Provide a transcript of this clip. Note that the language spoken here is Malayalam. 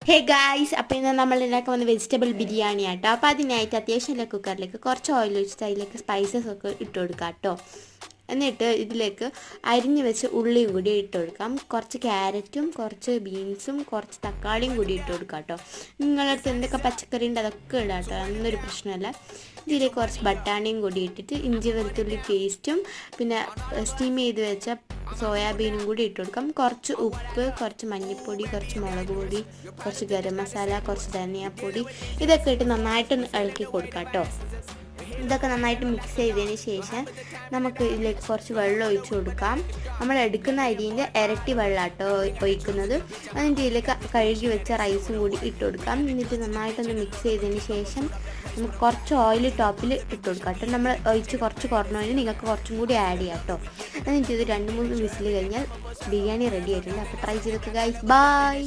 ഹേ ഗായ്സ്, അപ്പോൾ ഇന്ന് നമ്മൾ ഉണ്ടാക്കാൻ വന്ന വെജിറ്റബിൾ ബിരിയാണി ആട്ടോ. അപ്പോൾ അതിനായിട്ട് അത്യാവശ്യം കുക്കറിലേക്ക് കുറച്ച് ഓയിൽ ഒഴിച്ചിട്ട് അതിലേക്ക് സ്പൈസസ് ഒക്കെ ഇട്ട് കൊടുക്കാം കേട്ടോ. എന്നിട്ട് ഇതിലേക്ക് അരിഞ്ഞ് വെച്ച് ഉള്ളിയും കൂടി ഇട്ട് കൊടുക്കാം. കുറച്ച് ക്യാരറ്റും കുറച്ച് ബീൻസും കുറച്ച് തക്കാളിയും കൂടി ഇട്ട് കൊടുക്കാം കേട്ടോ. നിങ്ങളുടെ അടുത്ത് എന്തൊക്കെ പച്ചക്കറി ഉണ്ട് അതൊക്കെ ഇടാം കേട്ടോ, അതൊന്നൊരു പ്രശ്നമല്ല. ഇതിലേക്ക് കുറച്ച് ബട്ടാണിയും കൂടി ഇട്ടിട്ട് ഇഞ്ചി വെളുത്തുള്ളി പേസ്റ്റും പിന്നെ സ്റ്റീം ചെയ്ത് വെച്ച സോയാബീനും കൂടി ഇട്ട് കൊടുക്കാം. കുറച്ച് ഉപ്പ്, കുറച്ച് മഞ്ഞൾപ്പൊടി, കുറച്ച് മുളക് പൊടി, കുറച്ച് ഗരം മസാല, കുറച്ച് ധനിയാപ്പൊടി, ഇതൊക്കെ ഇട്ട് നന്നായിട്ട് ഇളക്കി കൊടുക്കാം കേട്ടോ. ഇതൊക്കെ നന്നായിട്ട് മിക്സ് ചെയ്തതിന് ശേഷം നമുക്ക് ഇതിലേക്ക് കുറച്ച് വെള്ളം ഒഴിച്ചു കൊടുക്കാം. നമ്മൾ എടുക്കുന്ന അരിൻ്റെ ഇരട്ടി വെള്ളമാട്ടോ ഒഴിക്കുന്നത്. അതിൻ്റെ ഇതിലേക്ക് കഴുകി വെച്ച റൈസും കൂടി ഇട്ട് കൊടുക്കാം. എന്നിട്ട് നന്നായിട്ടൊന്ന് മിക്സ് ചെയ്തതിന് ശേഷം നമുക്ക് കുറച്ച് ഓയിൽ ടോപ്പിൽ ഇട്ട് കൊടുക്കാം കേട്ടോ. നമ്മൾ ഒഴിച്ച് കുറച്ച് കുറഞ്ഞതിന് നിങ്ങൾക്ക് കുറച്ചും കൂടി ആഡ് ചെയ്യാം കേട്ടോ. എന്നിട്ട് ഇത് 2-3 വിസിൽ കഴിഞ്ഞാൽ ബിരിയാണി റെഡി ആയിട്ടുണ്ട്. അപ്പോൾ ട്രൈ ചെയ്തൊക്കെ ഗൈസ്, ബൈ.